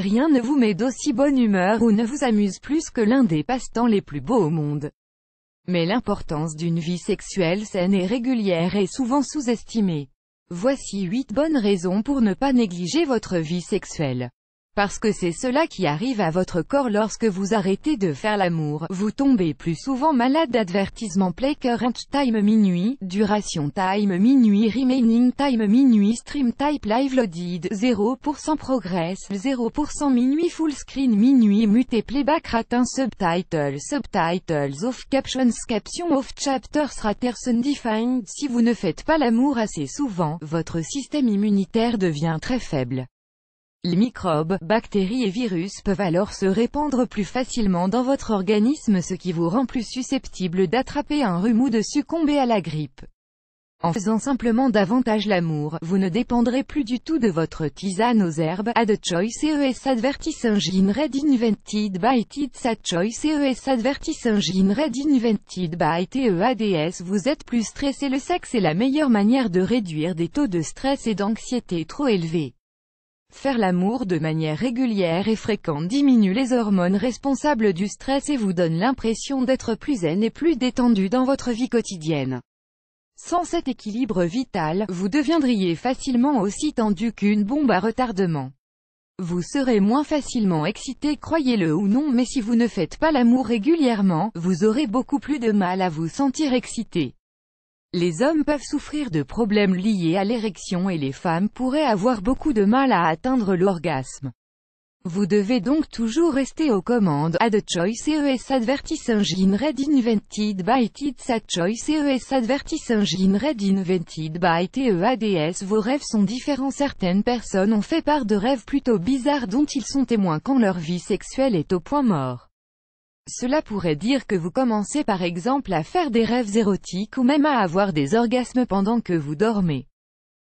Rien ne vous met d'aussi bonne humeur ou ne vous amuse plus que l'un des passe-temps les plus beaux au monde. Mais l'importance d'une vie sexuelle saine et régulière est souvent sous-estimée. Voici 8 bonnes raisons pour ne pas négliger votre vie sexuelle. Parce que c'est cela qui arrive à votre corps lorsque vous arrêtez de faire l'amour, vous tombez plus souvent malade. Advertisement: play current time minuit, duration time minuit, remaining time minuit, stream type live loaded, 0% progress, 0% minuit, full screen minuit, muté playback ratin, subtitles off, captions off, chapters raters undefined. Si vous ne faites pas l'amour assez souvent, votre système immunitaire devient très faible. Les microbes, bactéries et virus peuvent alors se répandre plus facilement dans votre organisme, ce qui vous rend plus susceptible d'attraper un rhume ou de succomber à la grippe. En faisant simplement davantage l'amour, vous ne dépendrez plus du tout de votre tisane aux herbes. Add choice ES advertise engine red invented by Tids. Add choice ES advertise engine red invented by TEADS. Vous êtes plus stressé. Le sexe est la meilleure manière de réduire des taux de stress et d'anxiété trop élevés. Faire l'amour de manière régulière et fréquente diminue les hormones responsables du stress et vous donne l'impression d'être plus zen et plus détendu dans votre vie quotidienne. Sans cet équilibre vital, vous deviendriez facilement aussi tendu qu'une bombe à retardement. Vous serez moins facilement excité, croyez-le ou non, mais si vous ne faites pas l'amour régulièrement, vous aurez beaucoup plus de mal à vous sentir excité. Les hommes peuvent souffrir de problèmes liés à l'érection et les femmes pourraient avoir beaucoup de mal à atteindre l'orgasme. Vous devez donc toujours rester aux commandes. Add choice ES advertise engine red invented by Tids. Add choice ES advertise engine red invented by TEADS. Vos rêves sont différents. Certaines personnes ont fait part de rêves plutôt bizarres dont ils sont témoins quand leur vie sexuelle est au point mort. Cela pourrait dire que vous commencez par exemple à faire des rêves érotiques ou même à avoir des orgasmes pendant que vous dormez.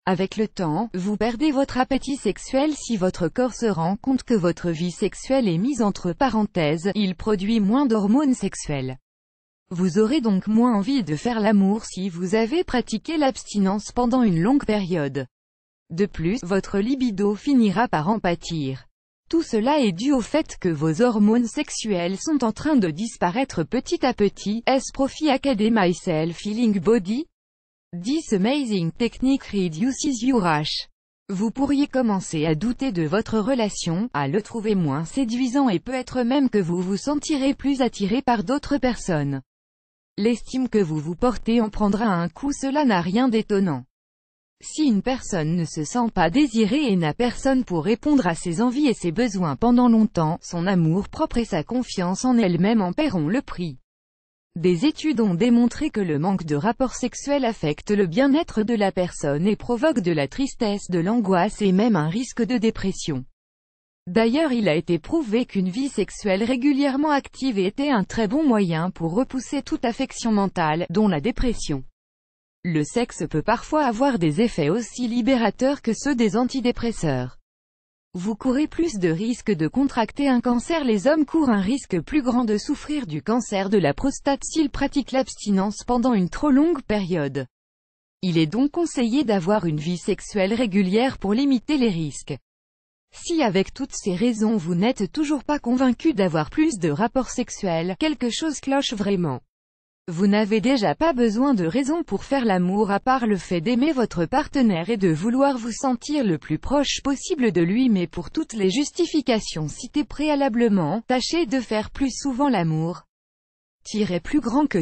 Avec le temps, vous perdez votre appétit sexuel si votre corps se rend compte que votre vie sexuelle est mise entre parenthèses, il produit moins d'hormones sexuelles. Vous aurez donc moins envie de faire l'amour si vous avez pratiqué l'abstinence pendant une longue période. De plus, votre libido finira par en pâtir. Tout cela est dû au fait que vos hormones sexuelles sont en train de disparaître petit à petit. Profi Academy Myself Feeling Body? This amazing technique reduces your rush. Vous pourriez commencer à douter de votre relation, à le trouver moins séduisant et peut-être même que vous vous sentirez plus attiré par d'autres personnes. L'estime que vous vous portez en prendra un coup, cela n'a rien d'étonnant. Si une personne ne se sent pas désirée et n'a personne pour répondre à ses envies et ses besoins pendant longtemps, son amour-propre et sa confiance en elle-même en paieront le prix. Des études ont démontré que le manque de rapport sexuel affecte le bien-être de la personne et provoque de la tristesse, de l'angoisse et même un risque de dépression. D'ailleurs, il a été prouvé qu'une vie sexuelle régulièrement active était un très bon moyen pour repousser toute affection mentale, dont la dépression. Le sexe peut parfois avoir des effets aussi libérateurs que ceux des antidépresseurs. Vous courez plus de risques de contracter un cancer. Les hommes courent un risque plus grand de souffrir du cancer de la prostate s'ils pratiquent l'abstinence pendant une trop longue période. Il est donc conseillé d'avoir une vie sexuelle régulière pour limiter les risques. Si avec toutes ces raisons vous n'êtes toujours pas convaincu d'avoir plus de rapports sexuels, quelque chose cloche vraiment. Vous n'avez déjà pas besoin de raison pour faire l'amour à part le fait d'aimer votre partenaire et de vouloir vous sentir le plus proche possible de lui, mais pour toutes les justifications citées préalablement, tâchez de faire plus souvent l'amour. Plus grand que